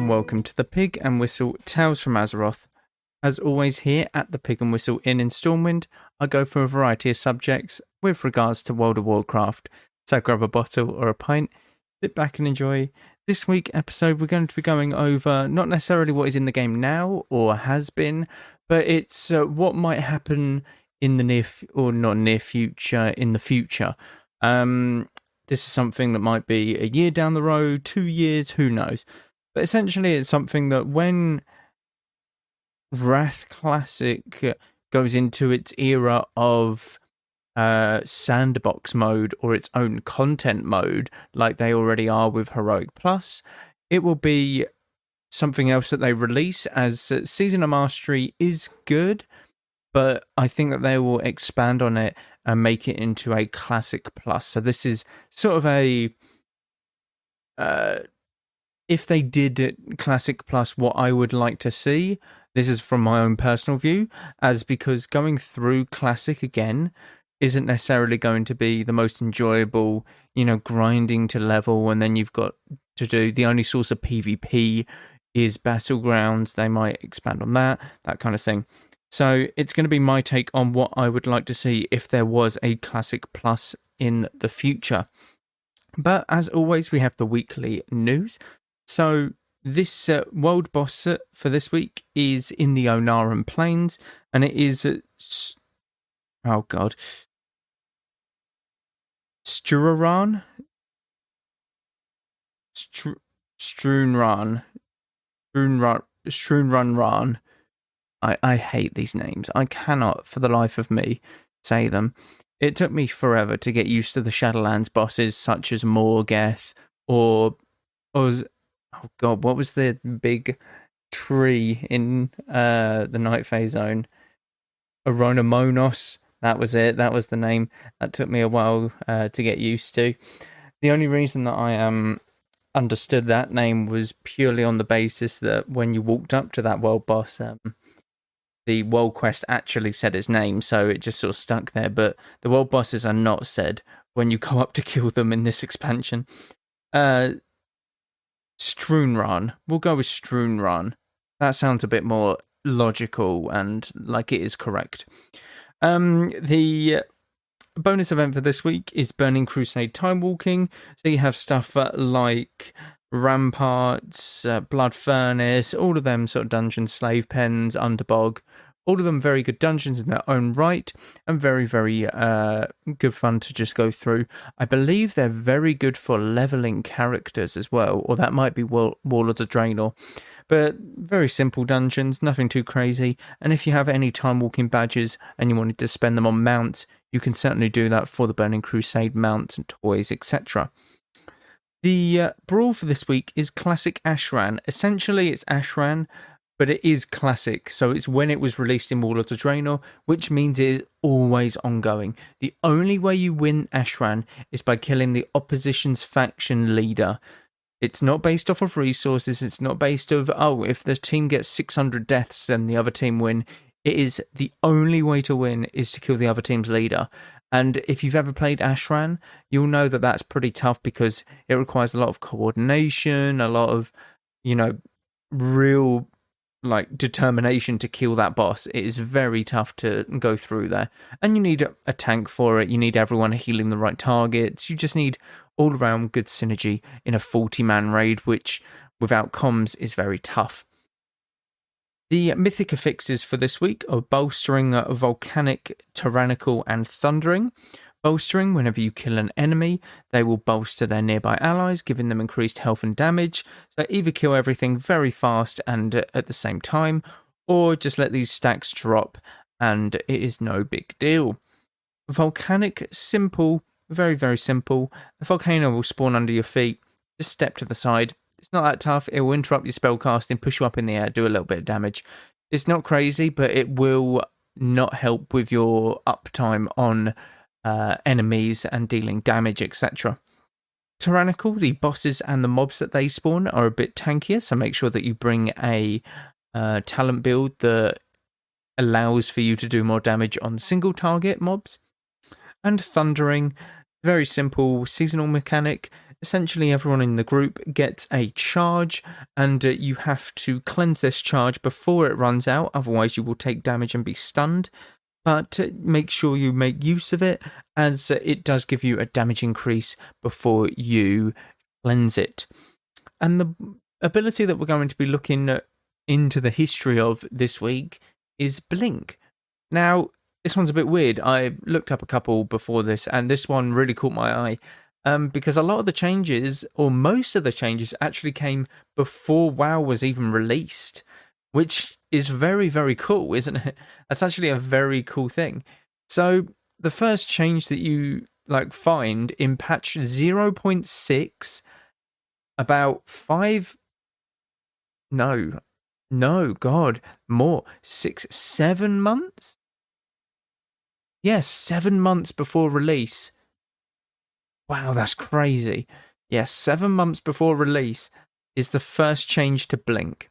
and welcome to the Pig and Whistle Tales from Azeroth. As always, here at the Pig and Whistle Inn in Stormwind, I go for a variety of subjects with regards to World of Warcraft. So grab a bottle or a pint, sit back and enjoy. This week's episode, we're going to be going over not necessarily what is in the game now or has been, but it's what might happen in the in the future. This is something that might be a year down the road, 2 years, who knows. But essentially, it's something that when Wrath Classic goes into its era of sandbox mode or its own content mode, like they already are with Heroic Plus, it will be something else that they release, as Season of Mastery is good, but I think that they will expand on it and make it into a Classic Plus. So this is sort of a... if they did Classic Plus, what I would like to see, this is from my own personal view, as because going through Classic again isn't necessarily going to be the most enjoyable, grinding to level, and then you've got to do, the only source of PvP is Battlegrounds. They might expand on that kind of thing. So it's going to be my take on what I would like to see if there was a Classic Plus in the future. But as always, we have the weekly news. So this world boss for this week is in the Onaran Plains, and it is Struran? Strunrunran. I hate these names. I cannot, for the life of me, say them. It took me forever to get used to the Shadowlands bosses, such as Morgeth, what was the big tree in the Night Phase Zone? Aronomonos. That was it. That was the name. That took me a while to get used to. The only reason that I understood that name was purely on the basis that when you walked up to that world boss, the world quest actually said his name, so it just sort of stuck there. But the world bosses are not said when you go up to kill them in this expansion. Strunran. We'll go with Strunran. That sounds a bit more logical and like it is correct. The bonus event for this week is Burning Crusade Time Walking. So you have stuff like Ramparts, Blood Furnace, all of them sort of dungeons, Slave Pens, Underbog. All of them very good dungeons in their own right, and very, very good fun to just go through. I believe they're very good for leveling characters as well, or that might be Warlords of Draenor. But very simple dungeons, nothing too crazy. And if you have any time walking badges and you wanted to spend them on mounts, you can certainly do that for the Burning Crusade mounts and toys, etc. The brawl for this week is Classic Ashran. Essentially, it's Ashran, but it is classic, so it's when it was released in Warlords of Draenor, which means it is always ongoing. The only way you win Ashran is by killing the opposition's faction leader. It's not based off of resources, it's not based off, if the team gets 600 deaths then the other team win. It is the only way to win is to kill the other team's leader. And if you've ever played Ashran, you'll know that that's pretty tough because it requires a lot of coordination, a lot of, real determination to kill that boss. It is very tough to go through there, and you need a tank for it. You need everyone healing the right targets. You just need all around good synergy in a 40-man raid, which without comms is very tough. The mythic affixes for this week are Bolstering, Volcanic, Tyrannical, and Thundering. Bolstering, whenever you kill an enemy, they will bolster their nearby allies, giving them increased health and damage. So either kill everything very fast and at the same time, or just let these stacks drop and it is no big deal. Volcanic, simple, very, very simple. A volcano will spawn under your feet. Just step to the side. It's not that tough. It will interrupt your spellcasting, push you up in the air, do a little bit of damage. It's not crazy, but it will not help with your uptime on enemies and dealing damage, etc. Tyrannical, the bosses and the mobs that they spawn are a bit tankier, so make sure that you bring a talent build that allows for you to do more damage on single target mobs. And Thundering, very simple seasonal mechanic. essentially everyone in the group gets a charge, and you have to cleanse this charge before it runs out, otherwise you will take damage and be stunned. But make sure you make use of it, as it does give you a damage increase before you cleanse it. And the ability that we're going to be looking into the history of this week is Blink. Now, this one's a bit weird. I looked up a couple before this, and this one really caught my eye. Because a lot of the changes, or most of the changes, actually came before WoW was even released, which is very, very cool, isn't it? That's actually a very cool thing. So the first change that you find in patch 0.6, about 5... No, God, more. 7 months? Yes, 7 months before release. Wow, that's crazy. Yes, 7 months before release is the first change to Blink,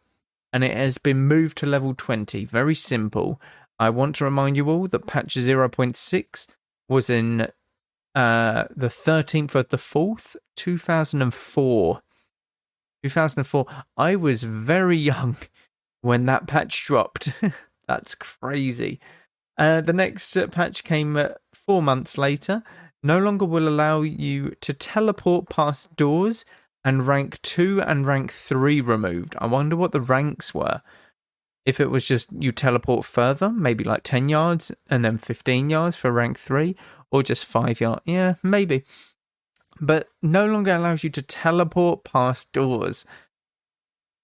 and it has been moved to level 20. Very simple. I want to remind you all that patch 0.6 was in the 13th of the 4th, 2004. 2004. I was very young when that patch dropped. That's crazy. The next patch came 4 months later. No longer will allow you to teleport past doors, and rank 2 and rank 3 removed. I wonder what the ranks were. If it was just you teleport further, maybe 10 yards and then 15 yards for rank 3, or just 5 yards. Yeah, maybe. But no longer allows you to teleport past doors.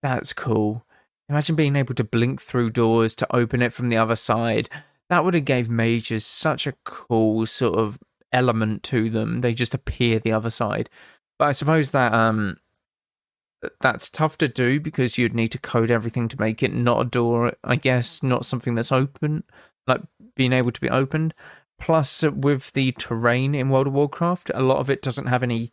That's cool. Imagine being able to blink through doors to open it from the other side. That would have gave mages such a cool sort of element to them. They just appear the other side. But I suppose that that's tough to do, because you'd need to code everything to make it not a door, I guess, not something that's open, being able to be opened. Plus, with the terrain in World of Warcraft, a lot of it doesn't have any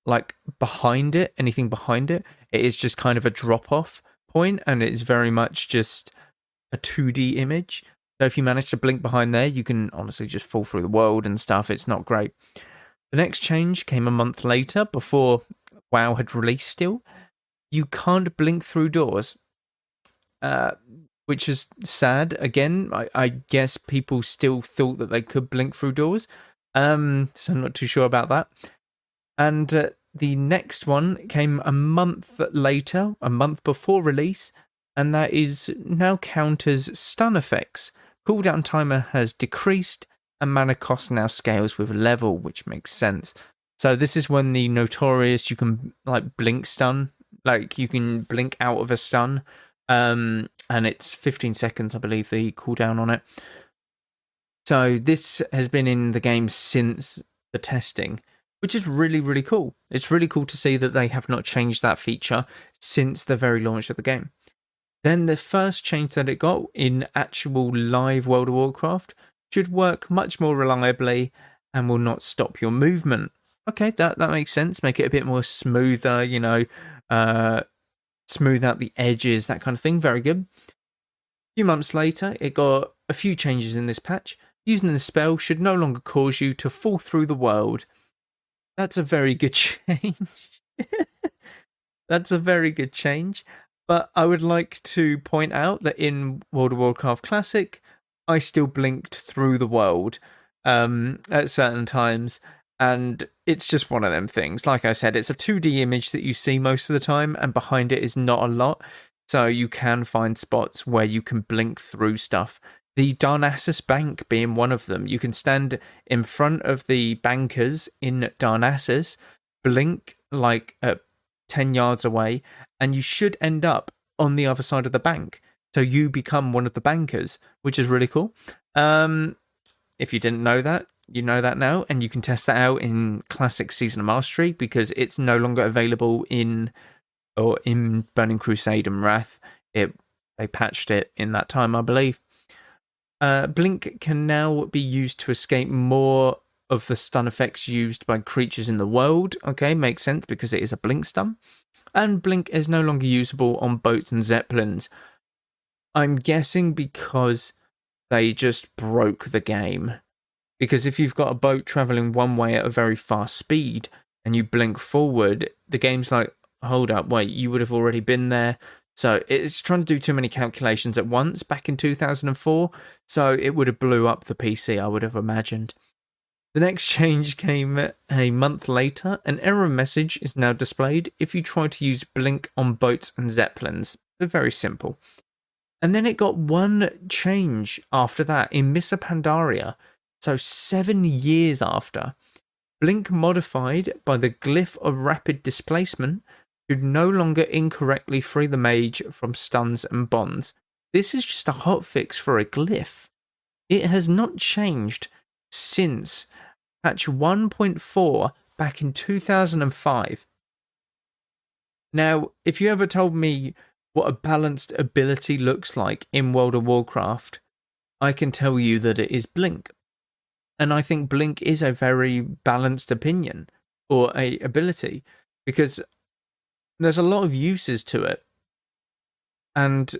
anything behind it. It is just kind of a drop-off point, and it's very much just a 2D image. So if you manage to blink behind there, you can honestly just fall through the world and stuff. It's not great. The next change came a month later, before WoW had released still. You can't blink through doors, which is sad. Again, I guess people still thought that they could blink through doors, so I'm not too sure about that. And the next one came a month later, a month before release, and that is now counters stun effects. Cooldown timer has decreased, and mana cost now scales with level, which makes sense. So this is when the notorious, you can blink stun, you can blink out of a stun, and it's 15 seconds, I believe, the cooldown on it. So this has been in the game since the testing, which is really, really cool. It's really cool to see that they have not changed that feature since the very launch of the game. Then the first change that it got in actual live World of Warcraft should work much more reliably and will not stop your movement. Okay, that makes sense. Make it a bit more smoother, smooth out the edges, that kind of thing. Very good. A few months later, it got a few changes in this patch. Using the spell should no longer cause you to fall through the world. That's a very good change. That's a very good change. But I would like to point out that in World of Warcraft Classic, I still blinked through the world at certain times, and it's just one of them things. Like I said, it's a 2D image that you see most of the time, and behind it is not a lot, so you can find spots where you can blink through stuff. The Darnassus Bank being one of them. You can stand in front of the bankers in Darnassus, blink at 10 yards away, and you should end up on the other side of the bank. So you become one of the bankers, which is really cool. If you didn't know that, you know that now, and you can test that out in Classic Season of Mastery, because it's no longer available in Burning Crusade and Wrath. They patched it in that time, I believe. Blink can now be used to escape more of the stun effects used by creatures in the world. Okay, makes sense, because it is a blink stun. And blink is no longer usable on boats and zeppelins. I'm guessing because they just broke the game. Because if you've got a boat travelling one way at a very fast speed, and you blink forward, the game's like, hold up, wait, you would have already been there. So it's trying to do too many calculations at once back in 2004. So it would have blew up the PC, I would have imagined. The next change came a month later. An error message is now displayed if you try to use blink on boats and zeppelins. They're very simple. And then it got one change after that in Missa Pandaria. So 7 years after. Blink modified by the glyph of rapid displacement should no longer incorrectly free the mage from stuns and bonds. This is just a hotfix for a glyph. It has not changed since patch 1.4 back in 2005. Now, if you ever told me what a balanced ability looks like in World of Warcraft, I can tell you that it is Blink. And I think Blink is a very balanced opinion or a ability because there's a lot of uses to it. And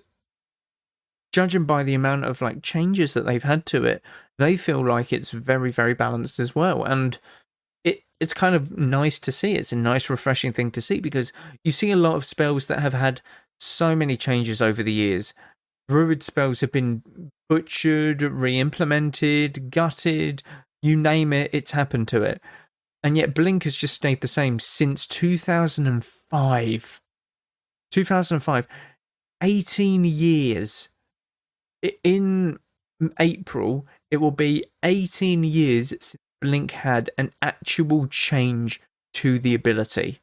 judging by the amount of like changes that they've had to it, they feel like it's very, very balanced as well. And it's kind of nice to see. It's a nice, refreshing thing to see because you see a lot of spells that have had so many changes over the years. Druid spells have been butchered, re-implemented, gutted, you name it, it's happened to it. And yet Blink has just stayed the same since 2005. 2005. 18 years. In April, it will be 18 years since Blink had an actual change to the ability.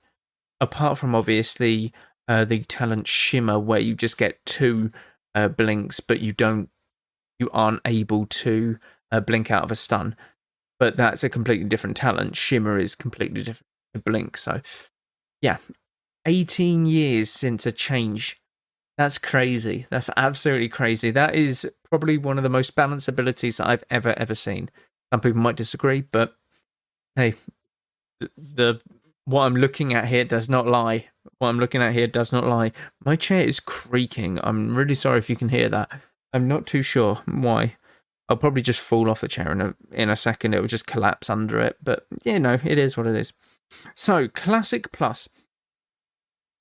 Apart from, obviously, the talent Shimmer, where you just get 2 blinks, but you aren't able to blink out of a stun. But that's a completely different talent. Shimmer is completely different to Blink. So, yeah, 18 years since a change. That's crazy. That's absolutely crazy. That is probably one of the most balanced abilities that I've ever seen. Some people might disagree, but hey, what I'm looking at here does not lie. What I'm looking at here does not lie. My chair is creaking. I'm really sorry if you can hear that. I'm not too sure why. I'll probably just fall off the chair in a second. It will just collapse under it. But, yeah, no, it is what it is. So, Classic Plus.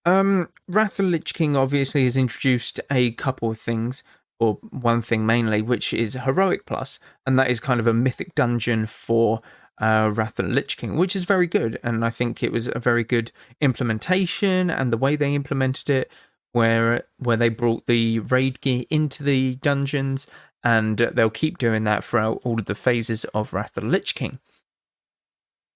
Wrath of Lich King obviously has introduced a couple of things, or one thing mainly, which is Heroic Plus, and that is kind of a mythic dungeon for Wrath of Lich King, which is very good, and I think it was a very good implementation, and the way they implemented it, where they brought the raid gear into the dungeons, and they'll keep doing that throughout all of the phases of Wrath of Lich King.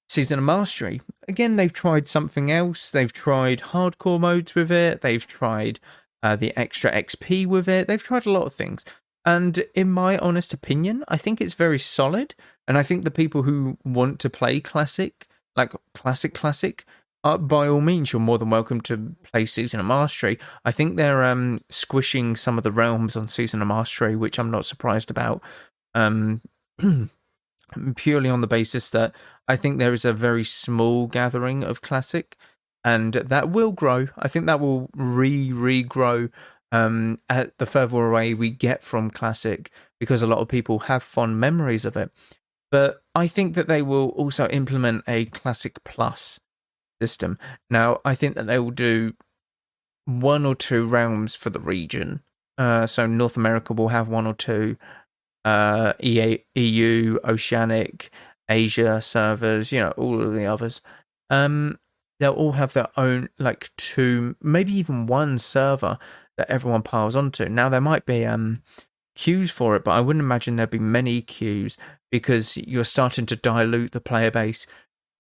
Season of Mastery. Again, they've tried something else. They've tried hardcore modes with it. They've tried the extra XP with it. They've tried a lot of things. And in my honest opinion, I think it's very solid. And I think the people who want to play Classic, like Classic, by all means, you're more than welcome to play Season of Mastery. I think they're squishing some of the realms on Season of Mastery, which I'm not surprised about. Purely on the basis that I think there is a very small gathering of Classic, and that will grow. I think that will regrow at the further away we get from Classic, because a lot of people have fond memories of it. But I think that they will also implement a Classic Plus system. Now, I think that they will do 1 or 2 realms for the region. So North America will have 1 or 2. EU, Oceanic, Asia servers, all of the others. They'll all have their own, 2, maybe even 1 server that everyone piles onto. Now, there might be queues for it, but I wouldn't imagine there'd be many queues because you're starting to dilute the player base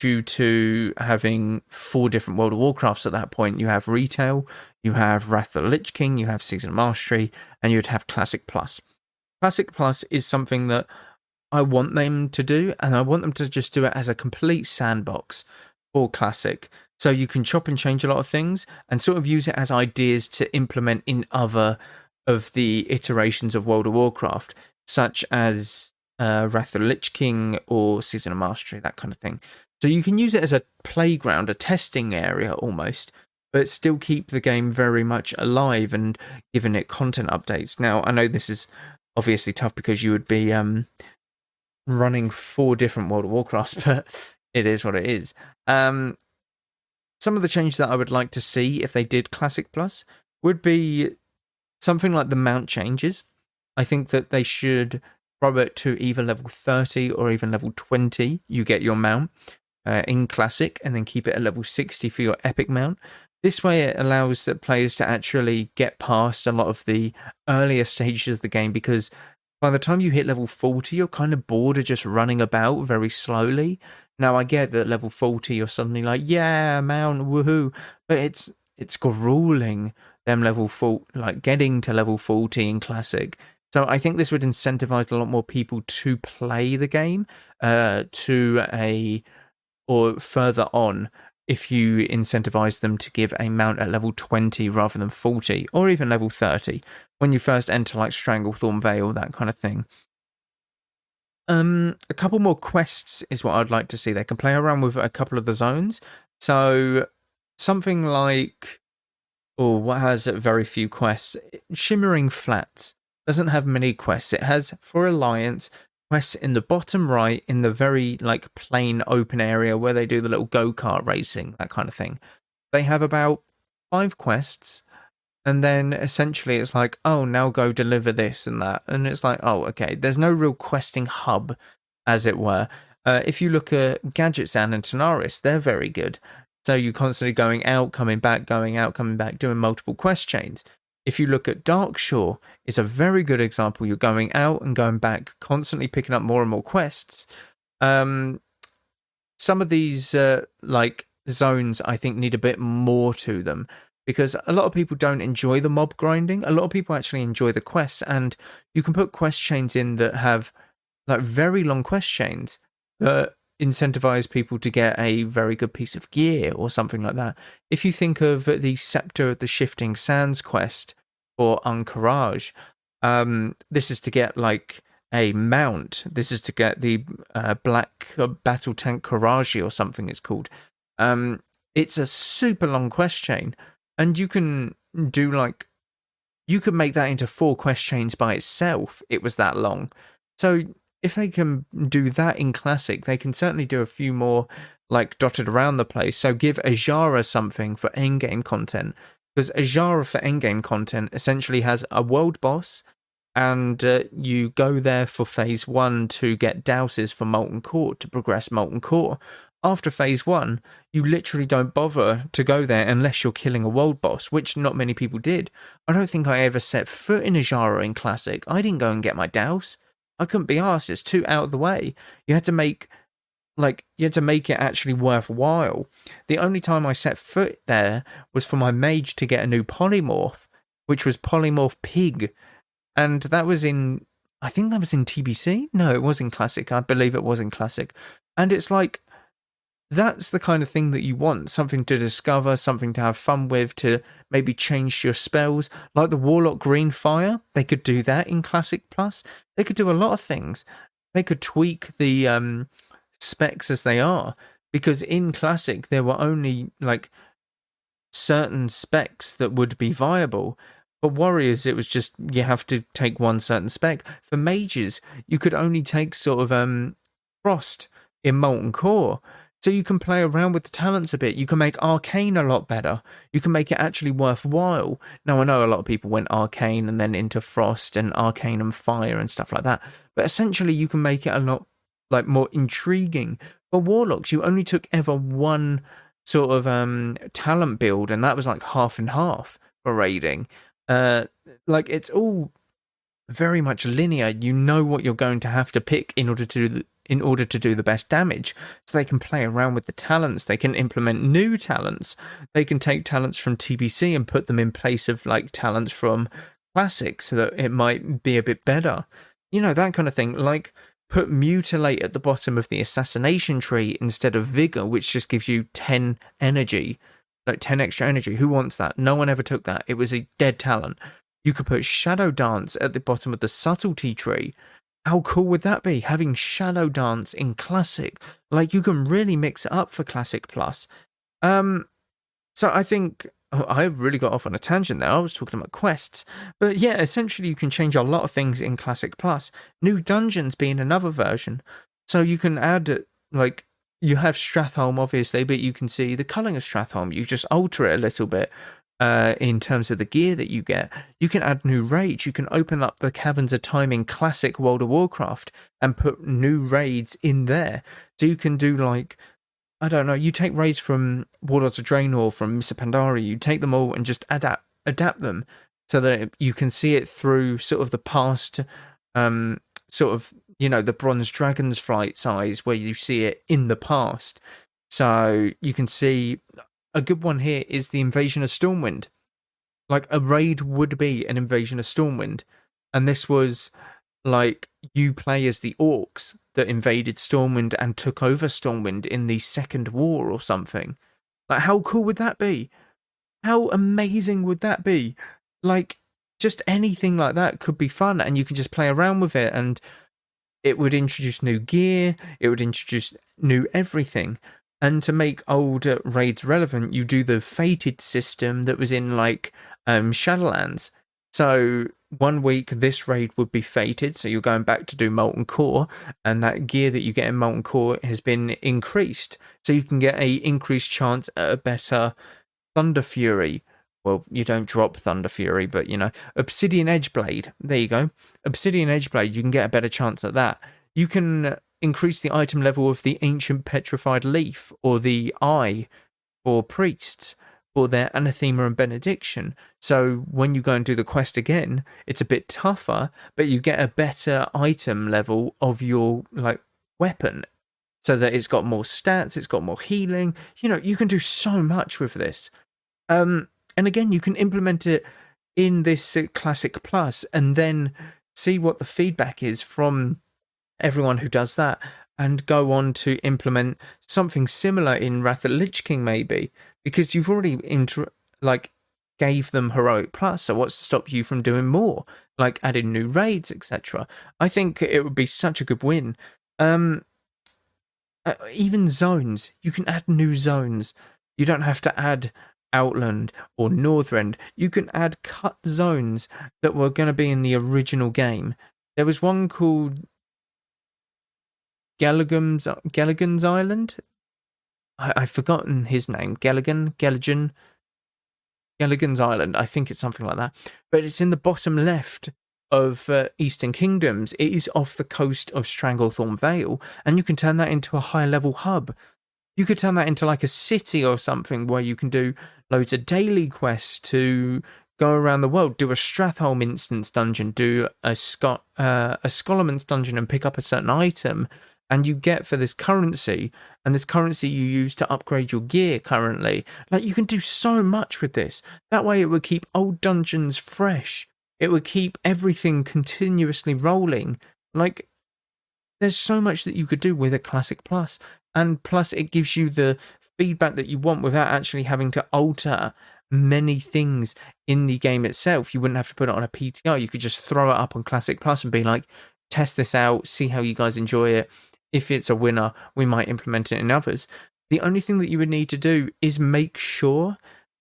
due to having 4 different World of Warcrafts at that point. You have Retail, you have Wrath of the Lich King, you have Season of Mastery, and you'd have Classic Plus. Classic Plus is something that I want them to do, and I want them to just do it as a complete sandbox for Classic. So you can chop and change a lot of things and sort of use it as ideas to implement in other of the iterations of World of Warcraft, such as Wrath of the Lich King or Season of Mastery, that kind of thing. So you can use it as a playground, a testing area almost, but still keep the game very much alive and giving it content updates. Now, I know this is obviously tough because you would be running 4 different World of Warcrafts, but it is what it is. some of the changes that I would like to see if they did Classic Plus would be something like the mount changes. I think that they should throw it to either level 30 or even level 20. You get your mount in Classic, and then keep it at level 60 for your Epic mount. This way it allows the players to actually get past a lot of the earlier stages of the game, because by the time you hit level 40, you're kind of bored of just running about very slowly. Now, I get that level 40, you're suddenly like, yeah, mount, woohoo, but it's grueling, them level 40, like getting to level 40 in Classic. So I think this would incentivize a lot more people to play the game or further on, if you incentivize them to give a mount at level 20 rather than 40, or even level 30, when you first enter like Stranglethorn Vale, that kind of thing. A couple more quests is what I'd like to see. They can play around with a couple of the zones. So something like, what has very few quests? Shimmering Flats doesn't have many quests. It has, for Alliance, quests in the bottom right, in the very like plain open area where they do the little go-kart racing, that kind of thing. They have about 5 quests, and then essentially it's like, oh, now go deliver this and that. And it's like, oh, okay, there's no real questing hub, as it were. If you look at Gadgetzan and Tanaris, they're very good. So you're constantly going out, coming back, going out, coming back, doing multiple quest chains. If you look at Darkshore, it's a very good example. You're going out and going back, constantly picking up more and more quests. Some of these like zones, I think, need a bit more to them, because a lot of people don't enjoy the mob grinding. A lot of people actually enjoy the quests, and you can put quest chains in that have like very long quest chains that incentivize people to get a very good piece of gear or something like that. If you think of the Scepter of the Shifting Sands quest for Anchorage, this is to get like a mount. This is to get the Black Battle Tank Karaji or something it's called. It's a super long quest chain, and you can do like, you could make that into 4 quest chains by itself. It was that long. So if they can do that in Classic, they can certainly do a few more like dotted around the place. So give Ajara something for endgame content, because Ajara for endgame content essentially has a world boss, and you go there for phase 1 to get douses for Molten Core, to progress Molten Core. After phase 1, you literally don't bother to go there unless you're killing a world boss, which not many people did. I don't think I ever set foot in Ajara in Classic. I didn't go and get my douse. I couldn't be arsed. It's too out of the way. You had to make it actually worthwhile. The only time I set foot there was for my mage to get a new polymorph, which was Polymorph Pig. And that was I think that was in TBC? No, it was in Classic. I believe it was in Classic. And it's like, that's the kind of thing that you want. Something to discover, something to have fun with, to maybe change your spells. Like the Warlock Greenfire, they could do that in Classic Plus. They could do a lot of things. They could tweak the specs as they are. Because in Classic, there were only like certain specs that would be viable. For Warriors, it was just, you have to take one certain spec. For Mages, you could only take sort of Frost in Molten Core. So you can play around with the talents a bit. You can make Arcane a lot better. You can make it actually worthwhile. Now, I know a lot of people went Arcane and then into Frost and Arcane and Fire and stuff like that. But essentially, you can make it a lot like more intriguing. For Warlocks, you only took ever one sort of talent build, and that was like half and half for raiding. Like, it's all very much linear. You know what you're going to have to pick in order to do the best damage. So they can play around with the talents. They can implement new talents. They can take talents from TBC and put them in place of like talents from Classic, so that it might be a bit better. You know, that kind of thing. Like, put Mutilate at the bottom of the Assassination tree instead of Vigor, which just gives you 10 energy. Like 10 extra energy. Who wants that? No one ever took that. It was a dead talent. You could put Shadow Dance at the bottom of the Subtlety tree. How cool would that be? Having Shadow Dance in Classic. Like, you can really mix it up for Classic Plus. So I think I really got off on a tangent there. I was talking about quests. But yeah, essentially you can change a lot of things in Classic Plus. New dungeons being another version. So you can add like you have Stratholme, obviously, but you can see the culling of Stratholme. You just alter it a little bit in terms of the gear that you get. You can add new raids. You can open up the Caverns of Time in classic World of Warcraft and put new raids in there. So you can do like, I don't know, you take raids from Warlords of Draenor, from Missa Pandaria, you take them all and just adapt them so that you can see it through sort of the past, sort of, the Bronze Dragon's flight size where you see it in the past. So you can see a good one here is the Invasion of Stormwind. Like a raid would be an Invasion of Stormwind. And this was like you play as the orcs that invaded Stormwind and took over Stormwind in the Second War or something. Like, how cool would that be? How amazing would that be? Like, just anything like that could be fun, and you can just play around with it, and it would introduce new gear, it would introduce new everything. And to make old raids relevant, you do the fated system that was in, like, Shadowlands. So 1 week, this raid would be fated, so you're going back to do Molten Core, and that gear that you get in Molten Core has been increased. So you can get a increased chance at a better Thunder Fury. Well, you don't drop Thunder Fury, but, Obsidian Edgeblade. There you go. Obsidian Edgeblade, you can get a better chance at that. You can increase the item level of the Ancient Petrified Leaf, or the Eye, for priests, for their Anathema and Benediction. So when you go and do the quest again, it's a bit tougher, but you get a better item level of your, weapon, so that it's got more stats, it's got more healing. You can do so much with this. And again, you can implement it in this Classic Plus and then see what the feedback is from everyone who does that, and go on to implement something similar in Wrath of the Lich King, maybe, because you've already gave them Heroic Plus, so what's to stop you from doing more, like adding new raids, etc. I think it would be such a good win. Even zones, you can add new zones. You don't have to add Outland or Northrend. You can add cut zones that were going to be in the original game. There was one called Gelligan's Island. I've forgotten his name. Gelligan's Island. I think it's something like that. But it's in the bottom left of Eastern Kingdoms. It is off the coast of Stranglethorn Vale, and you can turn that into a high level hub. You could turn that into like a city or something where you can do loads of daily quests to go around the world, do a Stratholme instance dungeon, do a Scholomance dungeon and pick up a certain item, and you get for this currency, and this currency you use to upgrade your gear currently. Like, you can do so much with this. That way it would keep old dungeons fresh. It would keep everything continuously rolling. Like, there's so much that you could do with a Classic Plus. And plus, it gives you the feedback that you want without actually having to alter many things in the game itself. You wouldn't have to put it on a PTR. You could just throw it up on Classic Plus and be like, test this out, see how you guys enjoy it. If it's a winner, we might implement it in others. The only thing that you would need to do is make sure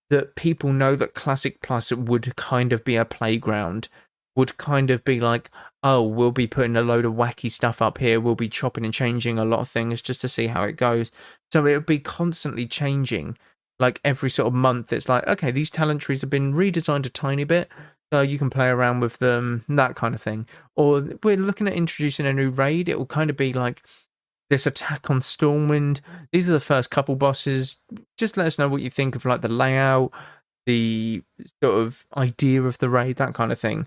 that people know that Classic Plus would kind of be a playground, would kind of be like, oh, we'll be putting a load of wacky stuff up here, we'll be chopping and changing a lot of things just to see how it goes. So it would be constantly changing, like every sort of month. It's like, okay, these talent trees have been redesigned a tiny bit, so you can play around with them, that kind of thing. Or we're looking at introducing a new raid. It will kind of be like this attack on Stormwind. These are the first couple bosses. Just let us know what you think of like the layout, the sort of idea of the raid, that kind of thing.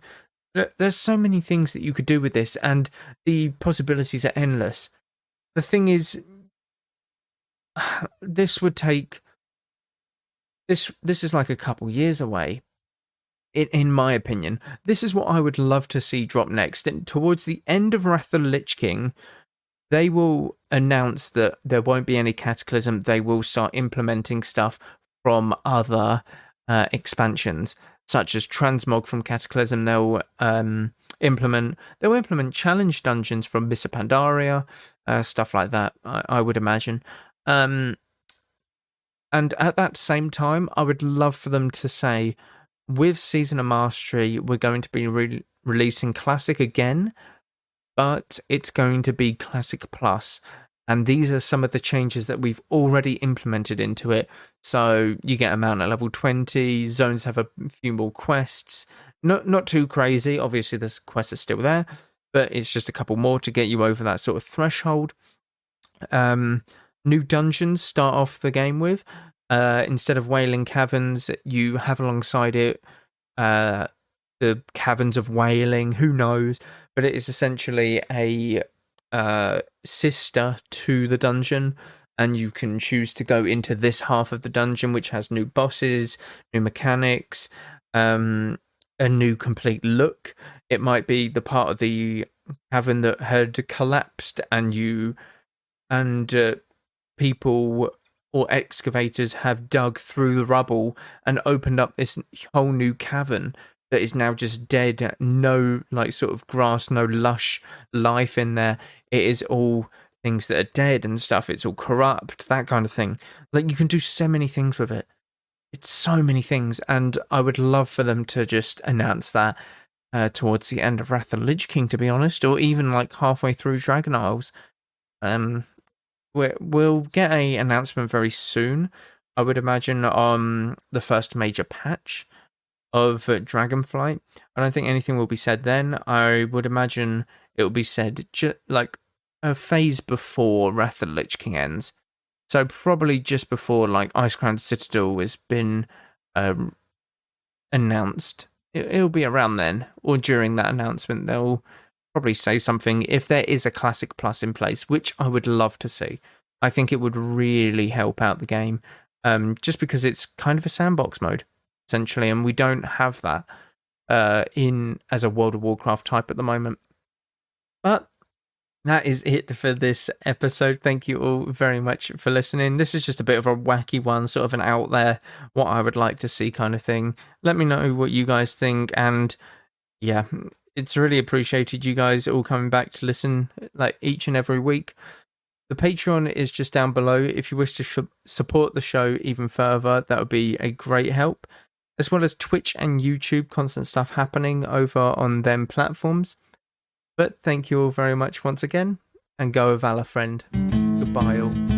There's so many things that you could do with this, and the possibilities are endless. The thing is, this would take... This is like a couple years away. In my opinion, this is what I would love to see drop next. And towards the end of Wrath of the Lich King, they will announce that there won't be any Cataclysm. They will start implementing stuff from other expansions, such as Transmog from Cataclysm. They'll implement challenge dungeons from Missa Pandaria, stuff like that, I would imagine. And at that same time, I would love for them to say, with Season of Mastery, we're going to be releasing Classic again, but it's going to be Classic Plus. And these are some of the changes that we've already implemented into it. So you get a mount at level 20, zones have a few more quests. Not too crazy. Obviously, the quests are still there, but it's just a couple more to get you over that sort of threshold. New dungeons start off the game with. Instead of Wailing Caverns, you have alongside it the Caverns of Wailing. Who knows? But it is essentially a sister to the dungeon, and you can choose to go into this half of the dungeon, which has new bosses, new mechanics, a new complete look. It might be the part of the cavern that had collapsed, and people or excavators have dug through the rubble and opened up this whole new cavern that is now just dead. No, sort of grass, no lush life in there. It is all things that are dead and stuff. It's all corrupt, that kind of thing. You can do so many things with it. It's so many things, and I would love for them to just announce that towards the end of Wrath of the Lich King, to be honest, or even halfway through Dragon Isles. We'll get an announcement very soon, I would imagine, on the first major patch of Dragonflight. I don't think anything will be said then. I would imagine it will be said a phase before Wrath of the Lich King ends. So probably just before Icecrown Citadel has been announced. It'll be around then, or during that announcement they'll probably say something, if there is a Classic Plus in place, which I would love to see. I think it would really help out the game, just because it's kind of a sandbox mode, essentially, and we don't have that as a World of Warcraft type at the moment. But that is it for this episode. Thank you all very much for listening. This is just a bit of a wacky one, sort of an out there, what I would like to see kind of thing. Let me know what you guys think, and yeah, it's really appreciated, you guys all coming back to listen each and every week. The Patreon is just down below. If you wish to support the show even further, that would be a great help. As well as Twitch and YouTube, constant stuff happening over on them platforms. But thank you all very much once again, and go with Valor, friend. Goodbye all.